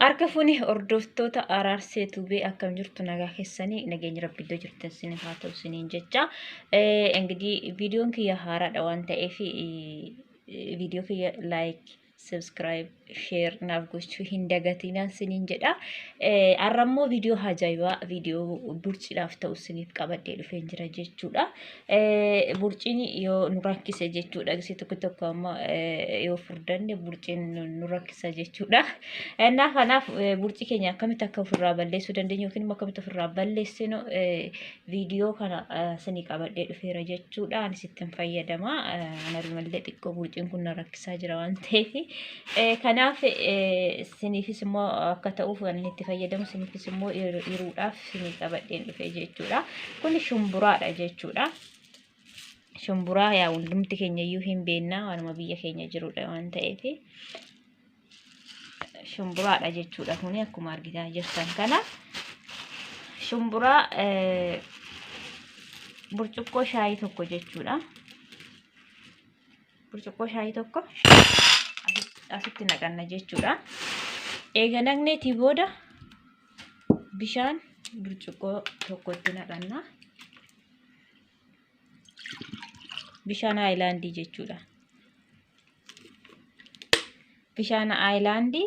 Harka fuuni hordoftoota araarsee tubee akkam jirtu nagaa keessanii nageenya rabbi iddoo jirtan isiniif haa ta'u isiniin jecha. Engidihi viidiyoon kiyya haaraadha waan ta'eef viidiyoo kiyya laayik subscribe share naaf gochuu hin dagatinaa isiniin jedha. Har'ammoo viidiyoo ajaa'ibaa viidiyoo burciidhaaf ta'u isiniif qabadhee dhufeen jira jechuudha. Burciin yoo nu rakkise jechuudha. Gisee tokko tokko amma yoo furdanne burciin nu rakkisa jechuudha. Kanaaf burcii keenya akkamitti akka ofirraa balleessuu dandeenyu yookiin immoo akkamitti ofirraa balleessinu viidiyoo kana isinii qabadhee dhufeera jechuudha. Anis ittiin fayyadama. Analumallee xiqqoo burciin kun na rakkisaa jira waan ta'eef. Kanaaf isiniifis immoo akka ta'uuf kan inni itti fayyadamu isiniifis immoo hiruudhaaf isinii qabadheen dhufee jechuudha. Kun shumburaadha jechuudha. Shumburaa yaa hundumti keenya iyyuu hin beekna waanuma biyya keenya jirudha waan ta'eef. Shumburaadha jechuudha kuni akkuma argitaa jirtan kana. Shumburaa burcuqqoo shaayii tokko jechuudha. Burcuqqoo shaayii tokko asitti naqanna jechuudha. Eega naqneetii booda bishaan burcuqqoo tokkotti naqanna. Bishaan aayilaandii jechuudha. Bishaan aayilaandii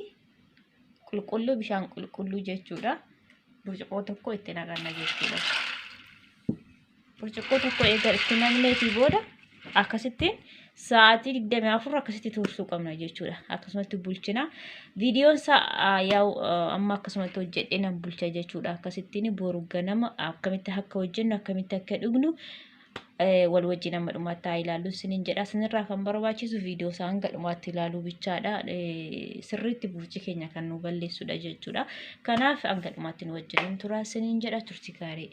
qulqulluu bishaan qulqulluu jechuudha. Burcuqqoo tokko itti naqanna jechuudha. Burcuqqoo tokko eega itti naqneetii booda akkasittiin sa'aatii 24 akkasitti tursuu qabna jechuudha. Akkasumatti bulchina. Viidiyoon isaa yaa'u amma akkasumatti hojjedhee nan bulcha jechuudha. Akkasittiin boru ganama akkamitti akka hojjennu akkamitti akka dhugnu wal wajjin amma dhumaatti haa ilaallu isiniin jedha. Isinirraa kan barbaachisu viidiyoo isaa hanga dhumaatti ilaaluu bichaadha. Sirriitti burci keenya kan nu balleessudha jechuudha. Kanaaf hanga dhumaatti nu wajjin turaa isiniin jedha. Turtii gaarii.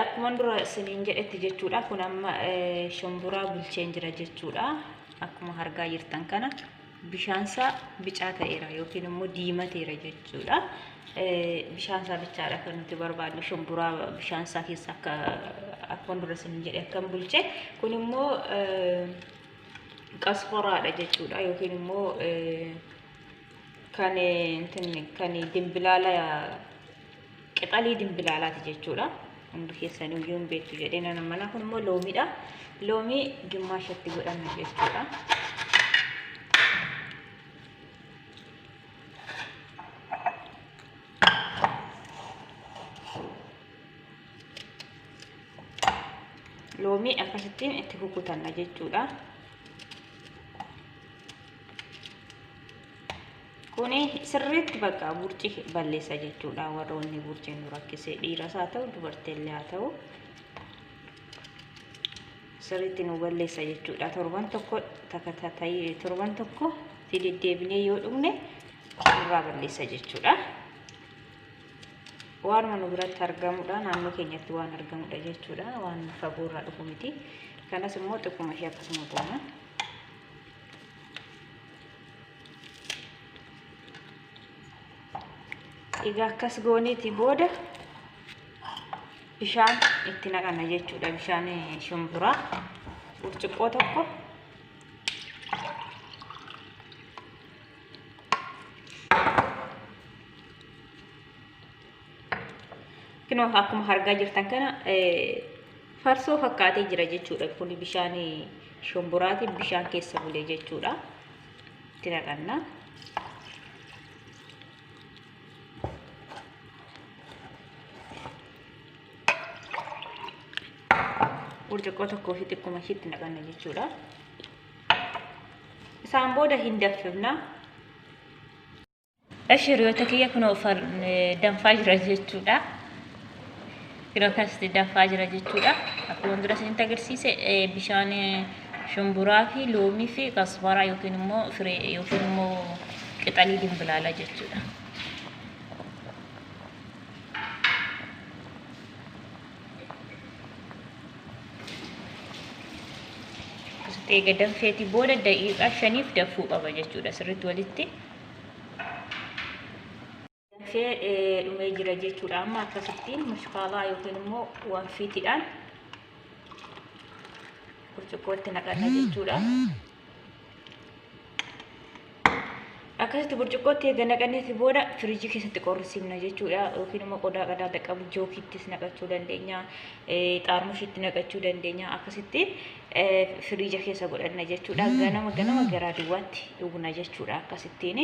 Akkuma dura isiniin jedhetti jechuudha. Kun amma shumburaa bulcheen jira jechuudha. Akkuma argaa jirtan kana bishaansaa bicaa ta'eera yookiin immoo diimateera jechuudha. Bishaansaa bichaadha kan nuti barbaadnu shumburaa bishaansaa keessa akkuma dura isiniin jedhe akkam bulche. Kun immoo qasforaadha jechuudha yookiin immoo kan dimbilaala qixalii dimbilaalaati jechuudha. Hundi keessanii iyyuu hin beektu jedhee nan amana. Kun immoo loomiidha. Loomii gimmaashatti godhanna jechuudha. Loomii akkasittiin itti kukutanna jechuudha. Kuni sirriitti bakka burci balleessa jechuudha. Warroonni burciin nu rakkise dhiiras haa ta'u dubartiillee haa ta'u sirriitti nu balleessa jechuudha. Torban tokko deddeebinee yoo dhugne irraa balleessa jechuudha. Waanuma nu biratti argamudha. Naannoo keenyatti waan argamudha jechuudha. Waan fagoorraa dhufu miti. Kanas immoo xiqquma ishee akkasuma goona. Egaa akkas gooneeti booda bishaan itti naqanna jechuudha. Bishaan shumburaa burcuqqoo tokko kinoo akkuma argaa jirtan kana farsoo fakkaatee jira jechuudha. Kun bishaan shumburaati bishaan keessa bulee jechuudha. Itti naqanna. Burcuqqoo tokkoo fi xiqquma ishiitti naqanna jechuudha. Isaan booda hin danfifna. Hiriyoota kiyya kunoo danfaa jira jechuudha. Kunoo akkasitti danfaa jira jechuudha. Akkuma dura isinitti agarsiise bishaan shumburaa fi loomii fi qasbaraa yookiin immoo firee yookiin immoo qixalii dimbilaalaa jechuudha. Eega danfeetii booda daqiiqaa 5 dafuu qaba jechuudha. Sirriitti walitti danfee dhumee jira jechuudha. Amma akkasittiin mushkaalaa yookiin immoo wanfiitiidhaan burcuqqootti naqanna jechuudha. akkasitti burcuqqootti eega naqanneeti booda firiijii keessatti qorrisiifna jechuudha. Yookiin immoo qodaa qadaada qabu jookittis naqachuu dandeenya, xaarmushiitti naqachuu dandeenya. Akkasitti firiija keessa godhanna jechuudha. Ganama garaa duwwaatti dhugna jechuudha. Akkasittiin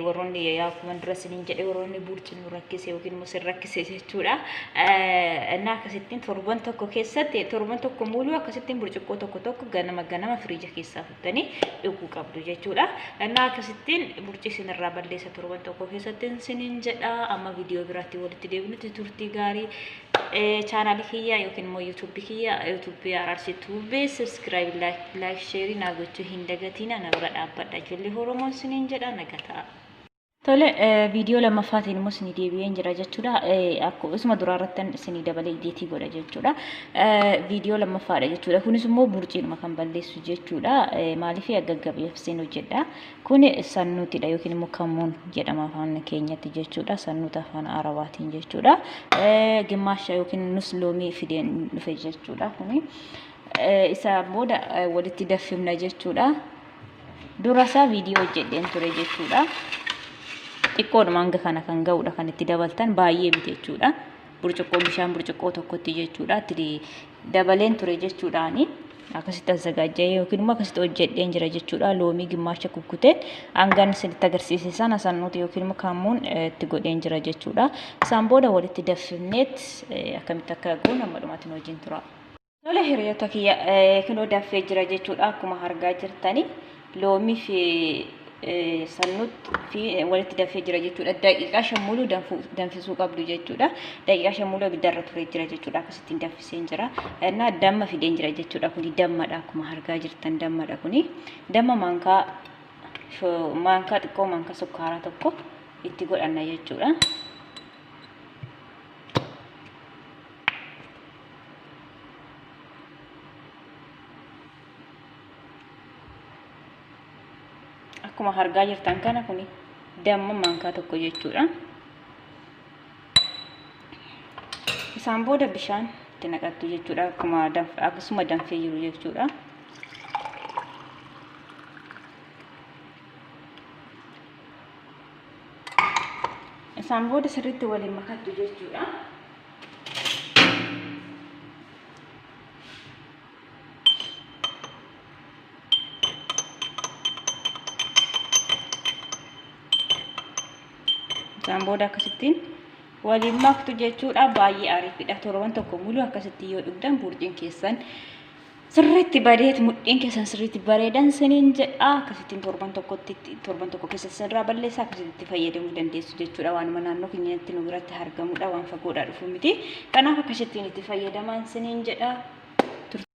warroonni akkuma dura isiniin jedhe warroonni burcin nu rakkise yookiin immoo sin rakkise jechuudha. Innaa akkasittiin torban tokko keessatti torban tokko muuluu akkasittiin burcuqqoo tokko ganama firiija keessaa futtanii dhuguu qabdu jechuudha. Innaa akkasittiin burcii sinirraa balleessa torban tokko keessatti isiniin jedha. Amma viidiyoo biraatti walitti deebinutti turtii gaarii channel kiyya yookiin immoo YouTube Araarsituu subscribe like share na gochuu hin dagatina na bira dhaabbadha ijoollee Oromoo isiniin jedha nagataa. Tole viidiyoo lammaffaatiin immoo isinii deebi'een jira jechuudha. Akkuma isuma duraa irratti isinii dabalee idiitii godha jechuudha. Viidiyoo lammaffaadha jechuudha. Kunis immoo burciidhuma kan balleessu jechuudha. Maaliif gaggabee hojjedha. Kun sannuutidha yookiin immoo kammuun jedhama afaan keenyatti jechuudha. Sannuuta afaan Arabaatiin jechuudha. Gimmaasha yookiin nus loomii fideen dhufe jechuudha. Kuni isa booda walitti daffifna jechuudha. Durasaa viidiyoo hojjedheen ture jechuudha. Xiqqoodhuma hanga kana kan ga'udha kan itti dabaltan baay'ee miti jechuudha. Burcuqqoo bishaan burcuqqoo tokkotti jechuudha. Itti dabaleen ture jechuudhaani. Akkasitti asagaajjee yookiin immoo akkasitti hojjedheen jira jechuudha. Loomii gimmaasha kukkuteen hangan isinitti agarsiise sana sannuuti yookiin immoo kammuun itti godheen jira jechuudha. Isaan booda walitti daffifneet akkamitti akka goonu amma dhumaatiin hojiin tura. Tole hiriyoota kiyya kunoo daffee jira jechuudha. Akkuma argaa jirtani loomii fi sannuutti fi walitti daffee jira jechuudha. Daqiiqaa 5 muluu danfisuu qabdu jechuudha. Daqiiqaa 5 muluu abiddarra turee jira jechuudha. Akkasittiin danfiseen jira. Innaa damma fideen jira jechuudha. Kuni dammadha akkuma argaa jirtan dammadha kuni. Damma maankaa xiqqoo maankaa sukkaaraa tokko itti godhanna jechuudha. Akkuma argaa jirtan kana kuni damma maankaa tokko jechuudha. Isaan booda bishaan itti naqattu jechuudha. Akkasuma danfee jiru jechuudha. Isaan booda sirriitti waliin makattu jechuudha. Isaan booda akkasittiin waliin maktu jechuudha. Baay'ee ariifidha. Torban tokko muluu akkasitti yoo dhugdan burciin keessan sirriitti bareet mudhiin keessan sirriitti bareedan siniin jedha. Akkasittiin torban tokko keessatti sirraa balleessaa akkasitti fayyadamuu dandeessu jechuudha. Waanuma naannoo keenyatti nu biratti argamudha. Waan fagoodhaa dhufu miti. Kanaaf akkasittiin itti fayyadaman siniin jedha.